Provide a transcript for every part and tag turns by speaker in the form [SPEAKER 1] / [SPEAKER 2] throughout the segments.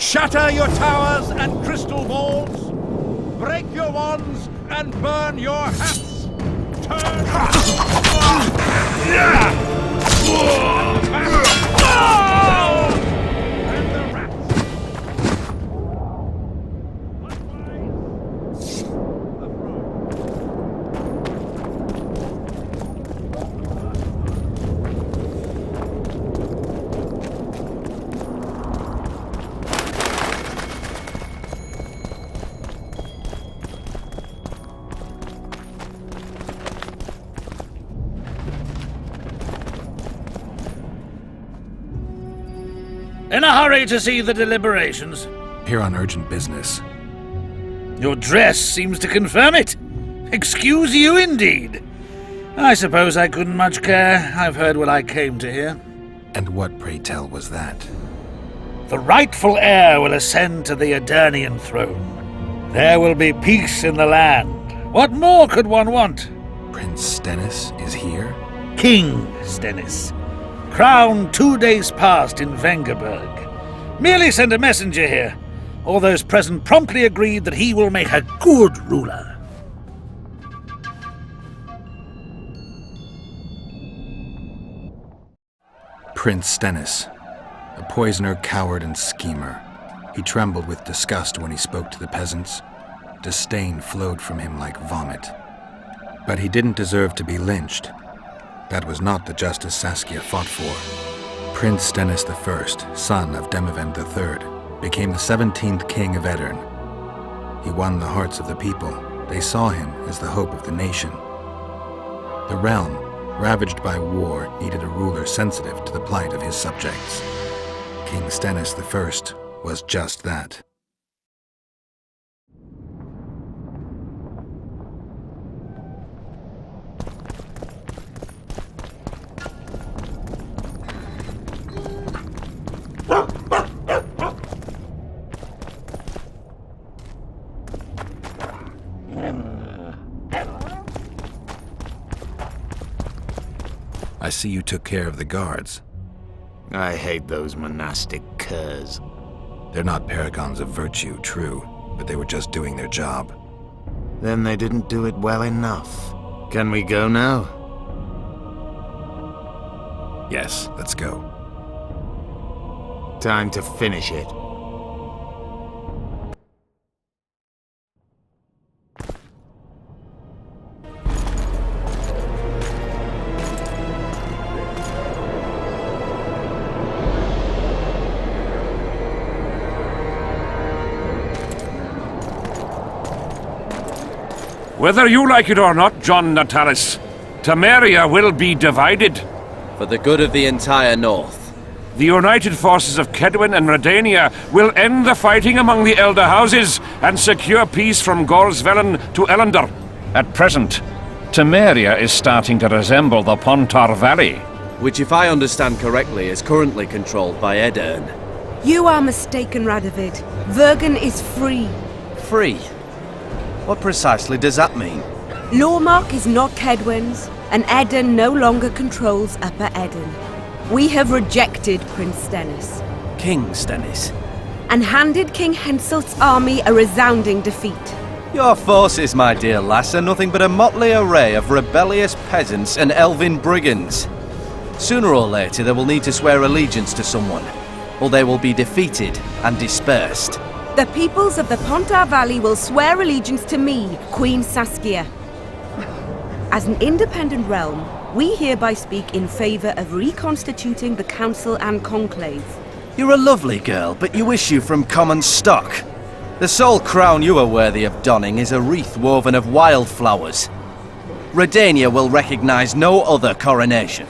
[SPEAKER 1] Shatter your towers and crystal balls. Break your wands and burn your hats. Turn. And the rats.
[SPEAKER 2] In a hurry to see the deliberations?
[SPEAKER 3] Here on urgent business.
[SPEAKER 2] Your dress seems to confirm it. Excuse you indeed. I suppose I couldn't much care. I've heard what I came to hear.
[SPEAKER 3] And what, pray tell, was that?
[SPEAKER 2] The rightful heir will ascend to the Edirnian throne. There will be peace in the land. What more could one want?
[SPEAKER 3] Prince Stennis is here?
[SPEAKER 2] King Stennis. Crowned 2 days past in Vengerberg. Merely send a messenger here. All those present promptly agreed that he will make a good ruler.
[SPEAKER 3] Prince Stennis, a poisoner, coward, and schemer. He trembled with disgust when he spoke to the peasants. Disdain flowed from him like vomit. But he didn't deserve to be lynched. That was not the justice Saskia fought for. Prince Stennis I, son of Demavend III, became the 17th king of Edirn. He won the hearts of the people. They saw him as the hope of the nation. The realm, ravaged by war, needed a ruler sensitive to the plight of his subjects. King Stennis I was just that. I see you took care of the guards.
[SPEAKER 4] I hate those monastic curs.
[SPEAKER 3] They're not paragons of virtue, true, but they were just doing their job.
[SPEAKER 4] Then they didn't do it well enough. Can we go now?
[SPEAKER 3] Yes, let's go.
[SPEAKER 4] Time to finish it.
[SPEAKER 1] Whether you like it or not, John Natalis, Temeria will be divided.
[SPEAKER 5] For the good of the entire North.
[SPEAKER 1] The united forces of Kedwen and Redania will end the fighting among the Elder Houses and secure peace from Gorsvelen to Ellender. At present, Temeria is starting to resemble the Pontar Valley.
[SPEAKER 5] Which, if I understand correctly, is currently controlled by Edirn.
[SPEAKER 6] You are mistaken, Radovid. Vergen is free.
[SPEAKER 5] Free? What precisely does that mean?
[SPEAKER 6] Lormark is not Kedwen's, and Edirn no longer controls Upper Edirn. We have rejected Prince Stennis.
[SPEAKER 5] King Stennis?
[SPEAKER 6] And handed King Henselt's army a resounding defeat.
[SPEAKER 5] Your forces, my dear lass, are nothing but a motley array of rebellious peasants and elven brigands. Sooner or later they will need to swear allegiance to someone, or they will be defeated and dispersed.
[SPEAKER 6] The peoples of the Pontar Valley will swear allegiance to me, Queen Saskia. As an independent realm, we hereby speak in favor of reconstituting the Council and Conclave.
[SPEAKER 5] You're a lovely girl, but you issue from common stock. The sole crown you are worthy of donning is a wreath woven of wildflowers. Redania will recognize no other coronation.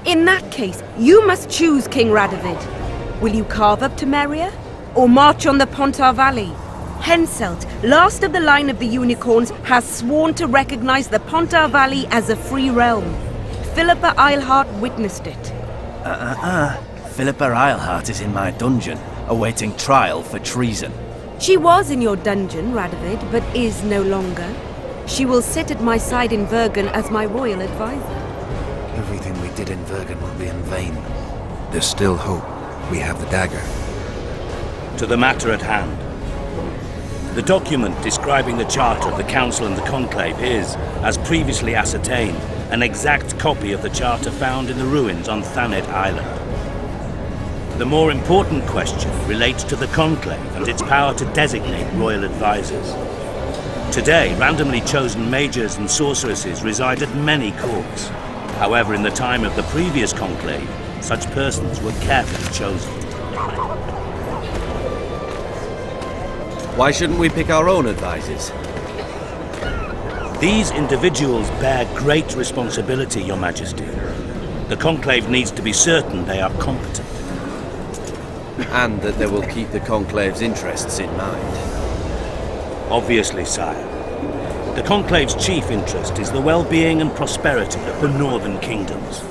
[SPEAKER 6] In that case, you must choose, King Radovid. Will you carve up Temeria, or march on the Pontar Valley? Henselt, last of the line of the unicorns, has sworn to recognize the Pontar Valley as a free realm. Philippa Eilhart witnessed it.
[SPEAKER 5] Philippa Eilhart is in my dungeon, awaiting trial for treason.
[SPEAKER 6] She was in your dungeon, Radovid, but is no longer. She will sit at my side in Vergen as my royal advisor.
[SPEAKER 4] Everything we did in Vergen will be in vain.
[SPEAKER 3] There's still hope. We have the dagger.
[SPEAKER 2] To the matter at hand. The document describing the charter of the Council and the Conclave is, as previously ascertained, an exact copy of the charter found in the ruins on Thanet Island. The more important question relates to the Conclave and its power to designate royal advisors. Today, randomly chosen mages and sorceresses reside at many courts. However, in the time of the previous Conclave, such persons were carefully chosen.
[SPEAKER 5] Why shouldn't we pick our own advisors?
[SPEAKER 2] These individuals bear great responsibility, Your Majesty. The Conclave needs to be certain they are competent.
[SPEAKER 5] And that they will keep the Conclave's interests in mind.
[SPEAKER 2] Obviously, sire. The Conclave's chief interest is the well-being and prosperity of the northern kingdoms.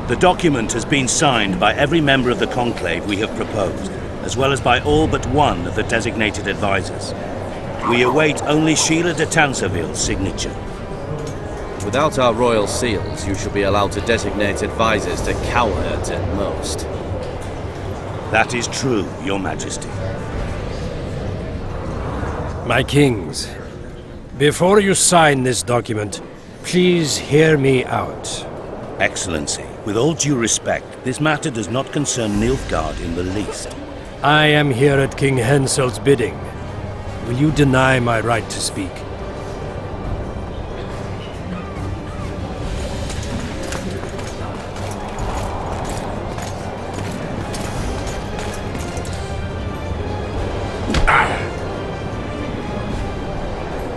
[SPEAKER 2] The document has been signed by every member of the Conclave we have proposed, as well as by all but one of the designated advisors. We await only Sheila de Tansarville's signature.
[SPEAKER 5] Without our royal seals, you shall be allowed to designate advisors to cowards at most.
[SPEAKER 2] That is true, Your Majesty.
[SPEAKER 7] My kings, before you sign this document, please hear me out.
[SPEAKER 2] Excellency, with all due respect, this matter does not concern Nilfgaard in the least.
[SPEAKER 7] I am here at King Henselt's bidding. Will you deny my right to speak?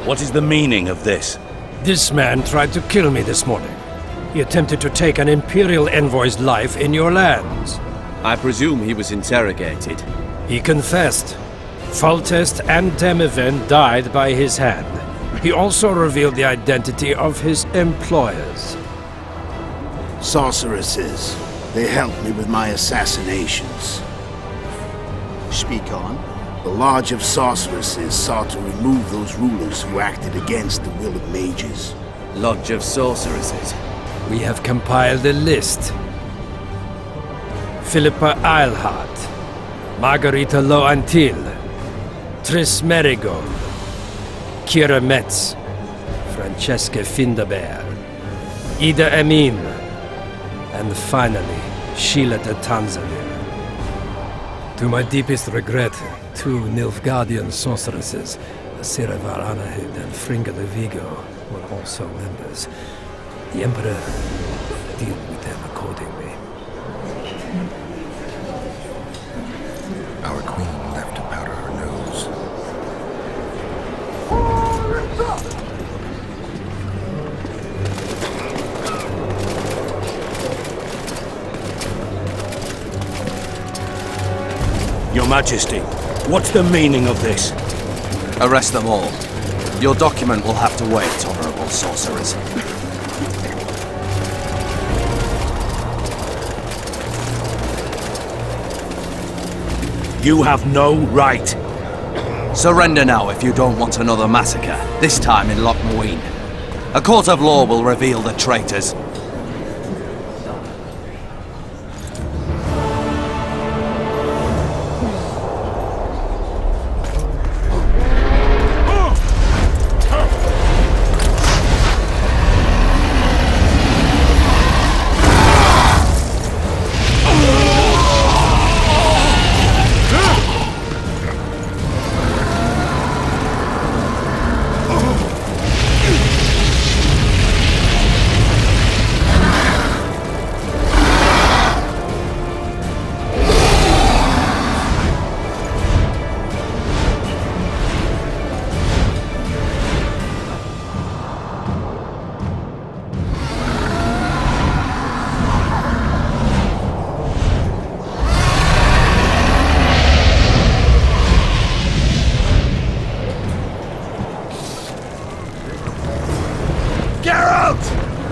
[SPEAKER 2] What is the meaning of this?
[SPEAKER 7] This man tried to kill me this morning. He attempted to take an Imperial envoy's life in your lands.
[SPEAKER 5] I presume he was interrogated.
[SPEAKER 7] He confessed. Foltest and Demiven died by his hand. He also revealed the identity of his employers.
[SPEAKER 8] Sorceresses. They helped me with my assassinations. Speak on. The Lodge of Sorceresses sought to remove those rulers who acted against the will of mages.
[SPEAKER 5] Lodge of Sorceresses.
[SPEAKER 7] We have compiled a list. Philippa Eilhart, Margarita Loantil, Triss Merigold, Kira Metz, Francesca Findabair, Ida Emin, and finally, Sheila de Tansarville. To my deepest regret, two Nilfgaardian sorceresses, Siravar Anahid and Fringa de Vigo, were also members. The Emperor will deal with them accordingly.
[SPEAKER 3] Our queen left to powder her nose.
[SPEAKER 2] Your Majesty, what's the meaning of this?
[SPEAKER 5] Arrest them all. Your document will have to wait, honorable sorcerers.
[SPEAKER 2] You have no right.
[SPEAKER 5] Surrender now if you don't want another massacre, this time in Lochmuin. A court of law will reveal the traitors.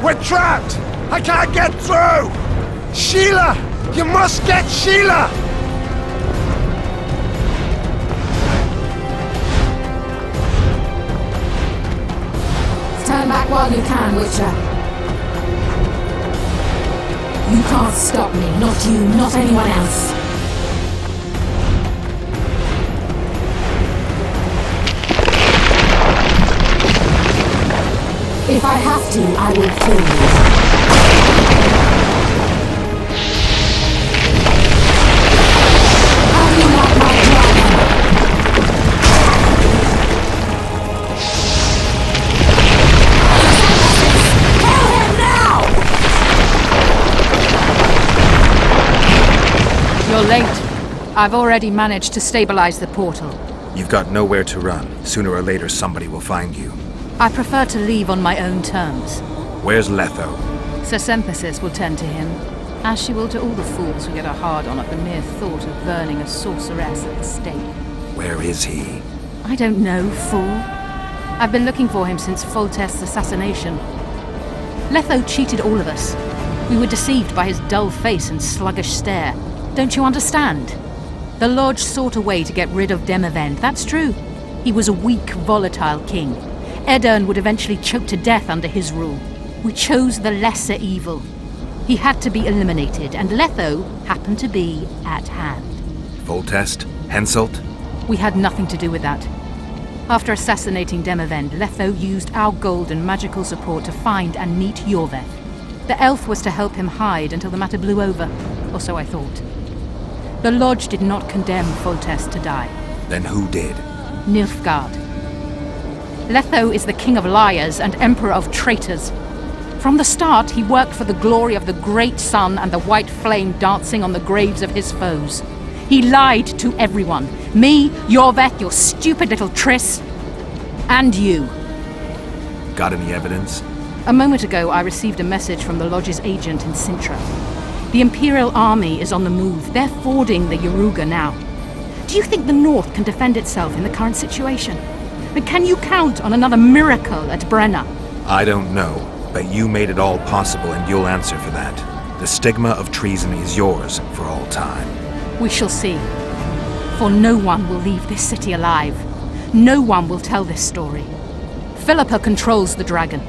[SPEAKER 9] We're trapped! I can't get through! Sheila! You must get Sheila!
[SPEAKER 10] Turn back while you can, Witcher. You can't stop me. Not you, not anyone else. If I have to, I will kill you. How do you like my dragon? Kill him now!
[SPEAKER 11] You're late. I've already managed to stabilize the portal.
[SPEAKER 3] You've got nowhere to run. Sooner or later, somebody will find you.
[SPEAKER 11] I prefer to leave on my own terms.
[SPEAKER 3] Where's Letho?
[SPEAKER 11] Sir Sympathis will tend to him, as she will to all the fools who get a hard-on at the mere thought of burning a sorceress at the stake.
[SPEAKER 3] Where is he?
[SPEAKER 11] I don't know, fool. I've been looking for him since Foltest's assassination. Letho cheated all of us. We were deceived by his dull face and sluggish stare. Don't you understand? The Lodge sought a way to get rid of Demavend, that's true. He was a weak, volatile king. Edirn would eventually choke to death under his rule. We chose the lesser evil. He had to be eliminated, and Letho happened to be at hand.
[SPEAKER 3] Foltest? Henselt?
[SPEAKER 11] We had nothing to do with that. After assassinating Demavend, Letho used our gold and magical support to find and meet Yorveth. The elf was to help him hide until the matter blew over, or so I thought. The Lodge did not condemn Foltest to die.
[SPEAKER 3] Then who did?
[SPEAKER 11] Nilfgaard. Letho is the king of liars and emperor of traitors. From the start, he worked for the glory of the great sun and the white flame dancing on the graves of his foes. He lied to everyone. Me, Yorveth, your stupid little Triss, and you.
[SPEAKER 3] Got any evidence?
[SPEAKER 11] A moment ago, I received a message from the Lodge's agent in Sintra. The Imperial army is on the move. They're fording the Yaruga now. Do you think the North can defend itself in the current situation? And can you count on another miracle at Brenna?
[SPEAKER 3] I don't know, but you made it all possible and you'll answer for that. The stigma of treason is yours for all time.
[SPEAKER 11] We shall see. For no one will leave this city alive. No one will tell this story. Philippa controls the dragon.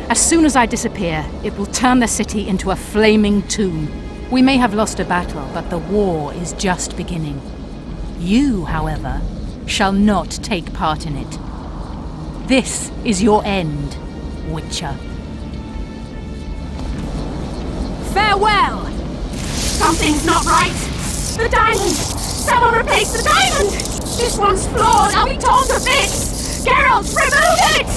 [SPEAKER 11] As soon as I disappear, it will turn the city into a flaming tomb. We may have lost a battle, but the war is just beginning. You, however, shall not take part in it. This is your end, Witcher.
[SPEAKER 10] Farewell! Something's not right! The diamond! Someone replace the diamond! This one's flawed! I'll be torn to bits! Geralt, remove it!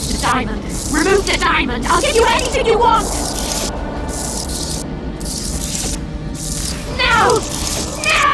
[SPEAKER 10] The diamond! Remove the diamond! I'll give you anything you want! No! No!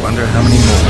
[SPEAKER 3] Wonder how many more.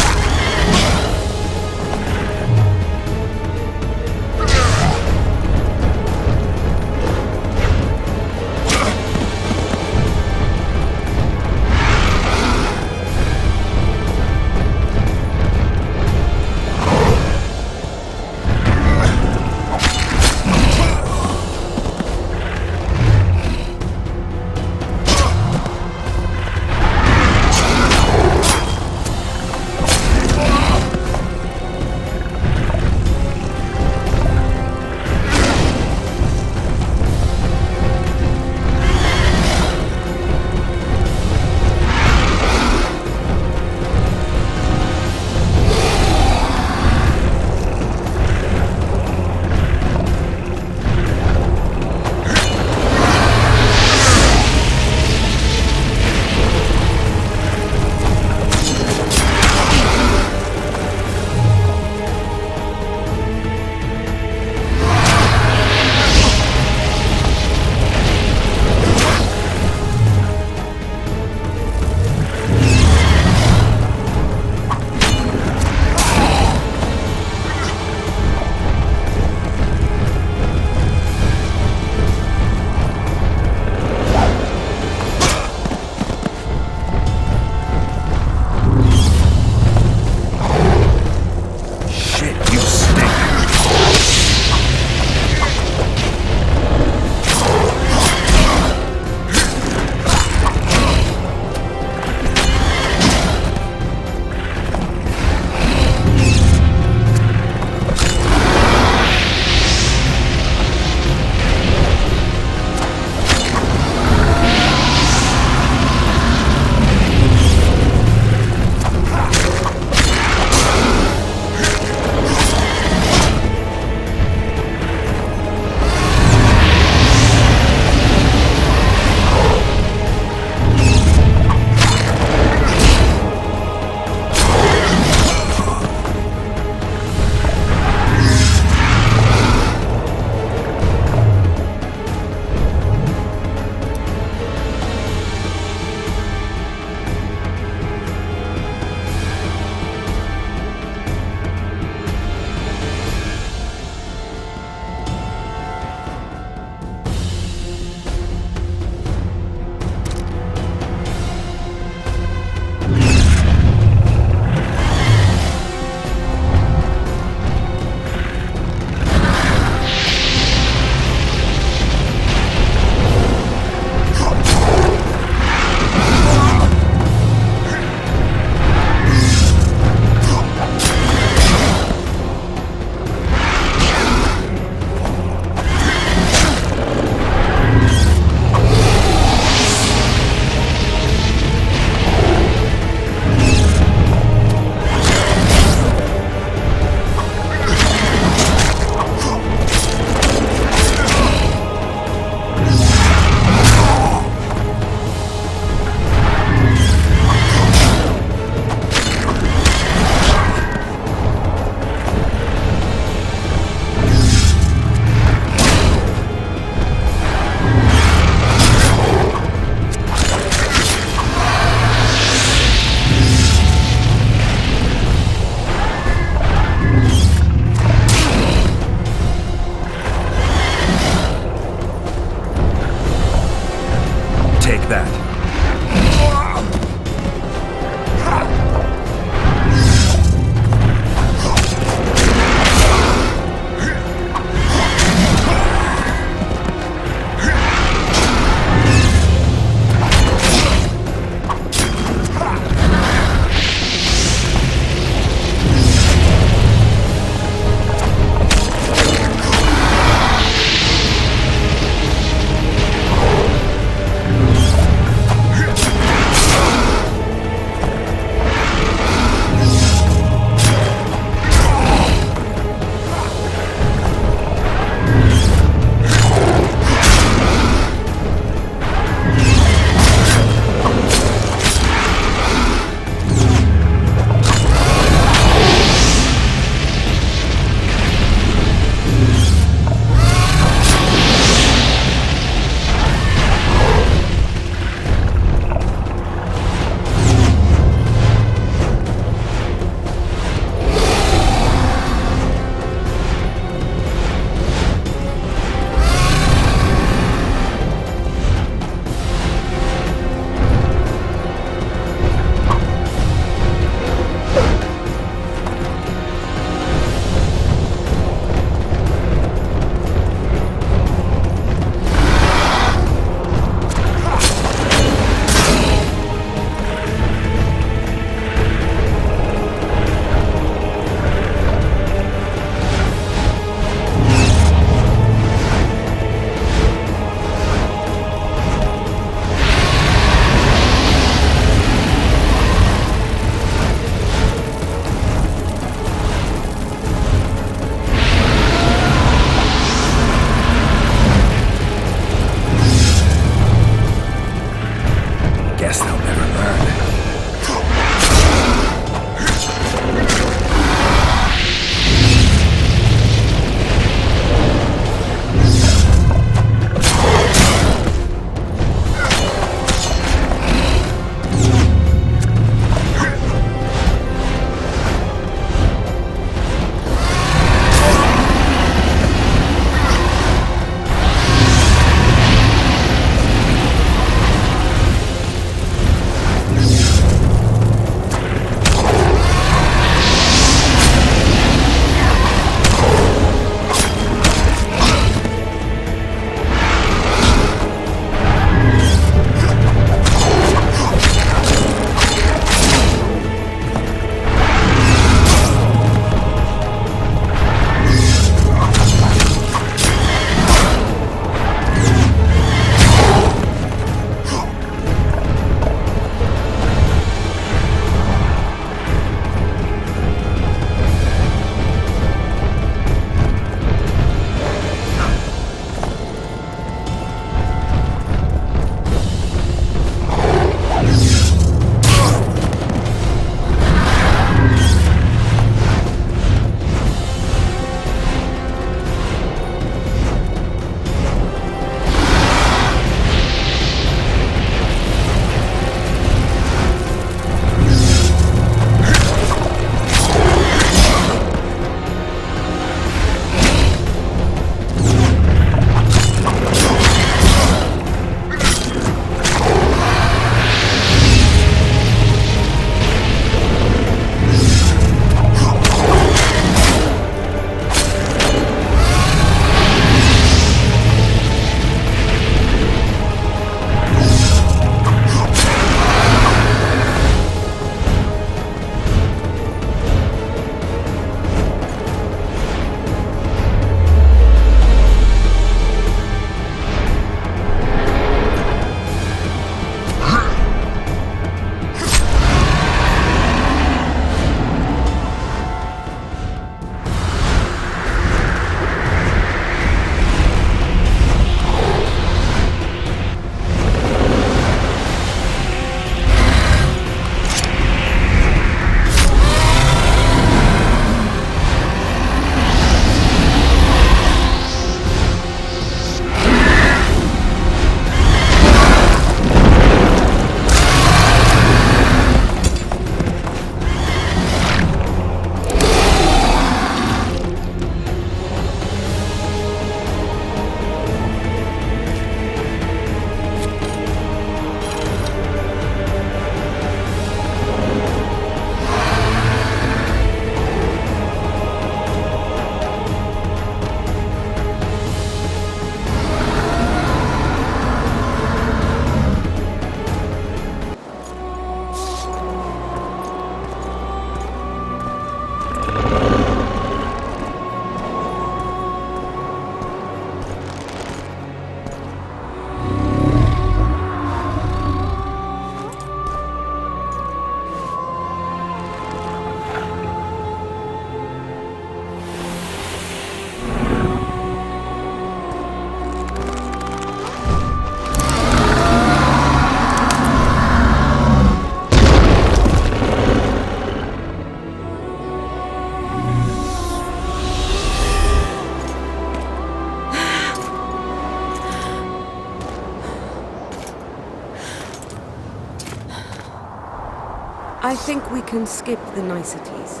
[SPEAKER 6] I think we can skip the niceties.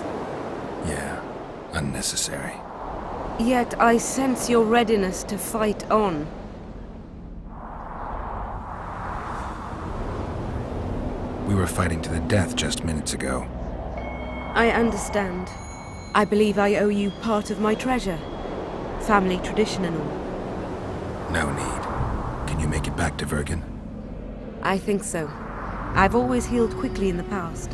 [SPEAKER 3] Yeah, unnecessary.
[SPEAKER 6] Yet I sense your readiness to fight on.
[SPEAKER 3] We were fighting to the death just minutes ago.
[SPEAKER 6] I understand. I believe I owe you part of my treasure. Family tradition and all.
[SPEAKER 3] No need. Can you make it back to Vergen?
[SPEAKER 6] I think so. I've always healed quickly in the past.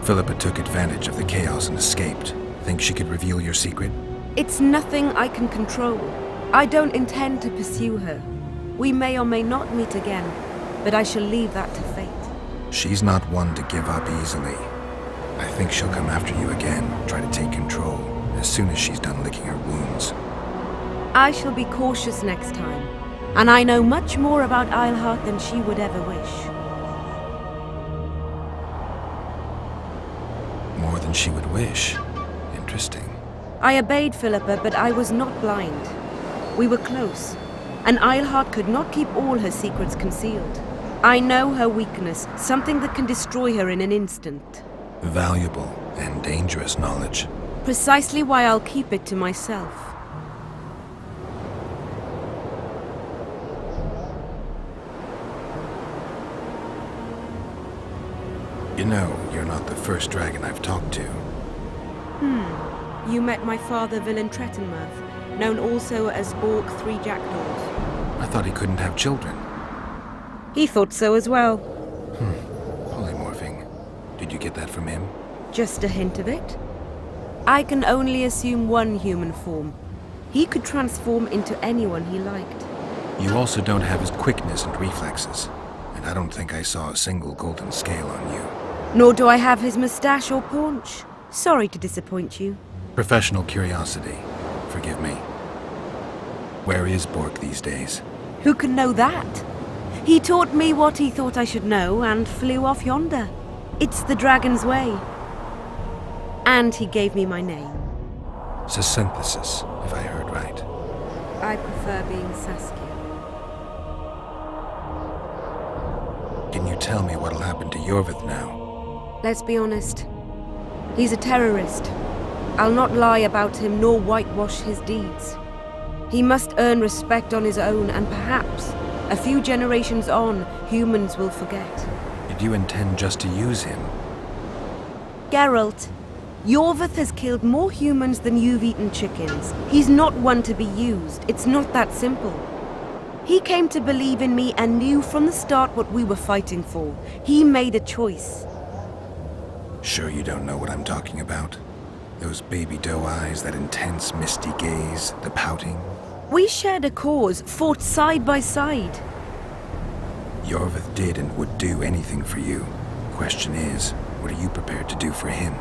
[SPEAKER 3] Philippa took advantage of the chaos and escaped. Think she could reveal your secret?
[SPEAKER 6] It's nothing I can control. I don't intend to pursue her. We may or may not meet again, but I shall leave that to fate.
[SPEAKER 3] She's not one to give up easily. I think she'll come after you again, try to take control, as soon as she's done licking her wounds.
[SPEAKER 6] I shall be cautious next time, and I know much more about Eilhart than she would ever wish.
[SPEAKER 3] More than she would wish. Interesting.
[SPEAKER 6] I obeyed Philippa, but I was not blind. We were close, and Eilhart could not keep all her secrets concealed. I know her weakness, something that can destroy her in an instant.
[SPEAKER 3] Valuable and dangerous knowledge.
[SPEAKER 6] Precisely why I'll keep it to myself.
[SPEAKER 3] You know, you're not the first dragon I've talked to.
[SPEAKER 6] You met my father, Villain Trettenmirth, known also as Bork Three Jackdaws.
[SPEAKER 3] I thought he couldn't have children.
[SPEAKER 6] He thought so as well.
[SPEAKER 3] Polymorphing. Did you get that from him?
[SPEAKER 6] Just a hint of it. I can only assume one human form. He could transform into anyone he liked.
[SPEAKER 3] You also don't have his quickness and reflexes. And I don't think I saw a single golden scale on you.
[SPEAKER 6] Nor do I have his moustache or paunch. Sorry to disappoint you.
[SPEAKER 3] Professional curiosity. Forgive me. Where is Bork these days?
[SPEAKER 6] Who can know that? He taught me what he thought I should know and flew off yonder. It's the dragon's way. And he gave me my name.
[SPEAKER 3] Synthesis, if I heard right.
[SPEAKER 6] I prefer being Saskia.
[SPEAKER 3] Can you tell me what'll happen to Yorvith now?
[SPEAKER 6] Let's be honest. He's a terrorist. I'll not lie about him nor whitewash his deeds. He must earn respect on his own, and perhaps, a few generations on, humans will forget.
[SPEAKER 3] Did you intend just to use him?
[SPEAKER 6] Geralt, Yorvith has killed more humans than you've eaten chickens. He's not one to be used. It's not that simple. He came to believe in me and knew from the start what we were fighting for. He made a choice.
[SPEAKER 3] Sure you don't know what I'm talking about? Those baby doe eyes, that intense misty gaze, the pouting.
[SPEAKER 6] We shared a cause, fought side by side.
[SPEAKER 3] Yorvith did and would do anything for you. Question is, what are you prepared to do for him?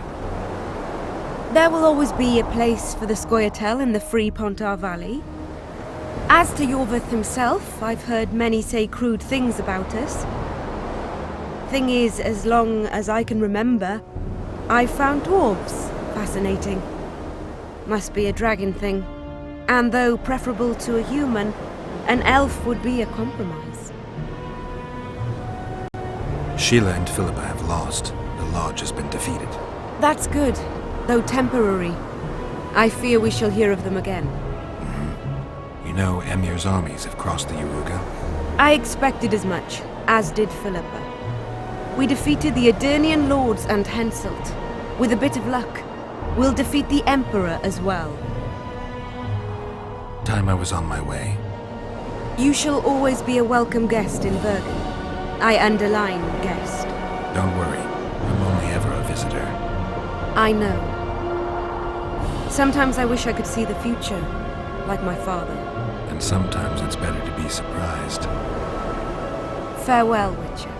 [SPEAKER 6] There will always be a place for the Scoia'tael in the free Pontar Valley. As to Yorvith himself, I've heard many say crude things about us. Thing is, as long as I can remember, I've found dwarves fascinating. Must be a dragon thing. And though preferable to a human, an elf would be a compromise.
[SPEAKER 3] Sheila and Philippa have lost. The Lodge has been defeated.
[SPEAKER 6] That's good, though temporary. I fear we shall hear of them again.
[SPEAKER 3] You know, Emir's armies have crossed the Yaruga.
[SPEAKER 6] I expected as much, as did Philippa. We defeated the Edirnian lords and Henselt. With a bit of luck, we'll defeat the Emperor as well.
[SPEAKER 3] Time I was on my way.
[SPEAKER 6] You shall always be a welcome guest in Vergen. I underline guest.
[SPEAKER 3] Don't worry, I'm only ever a visitor.
[SPEAKER 6] I know. Sometimes I wish I could see the future, like my father.
[SPEAKER 3] And sometimes it's better to be surprised.
[SPEAKER 6] Farewell, Witcher.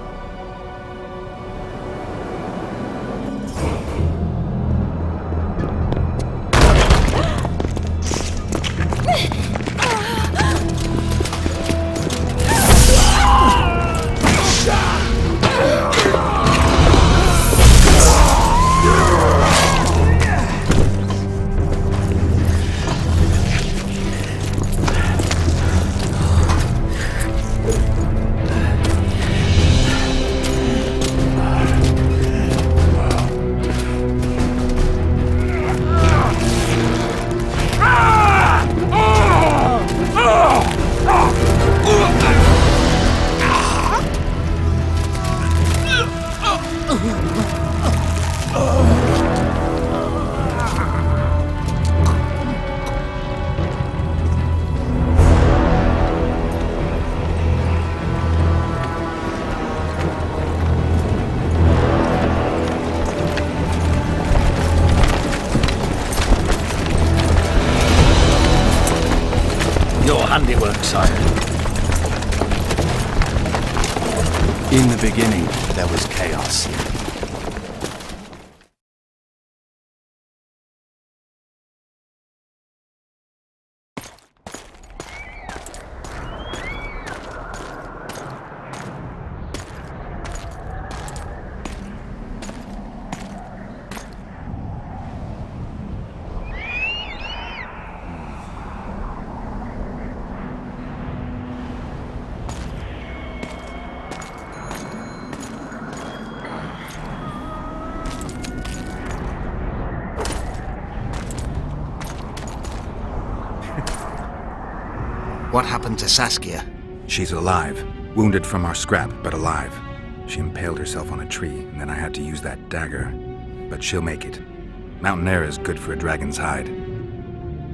[SPEAKER 2] Your handiwork, sire.
[SPEAKER 5] In the beginning, there was chaos.
[SPEAKER 4] What happened to Saskia?
[SPEAKER 3] She's alive. Wounded from our scrap, but alive. She impaled herself on a tree, and then I had to use that dagger. But she'll make it. Mountain air is good for a dragon's hide.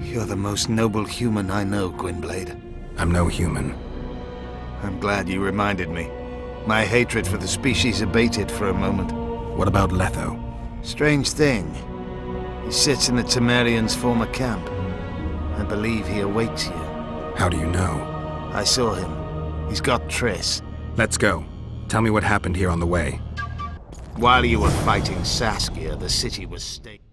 [SPEAKER 4] You're the most noble human I know, Gwynblade.
[SPEAKER 3] I'm no human.
[SPEAKER 4] I'm glad you reminded me. My hatred for the species abated for a moment.
[SPEAKER 3] What about Letho?
[SPEAKER 4] Strange thing. He sits in the Temerians' former camp. I believe he awaits you.
[SPEAKER 3] How do you know?
[SPEAKER 4] I saw him. He's got Triss.
[SPEAKER 3] Let's go. Tell me what happened here on the way.
[SPEAKER 4] While you were fighting Saskia, the city was staked.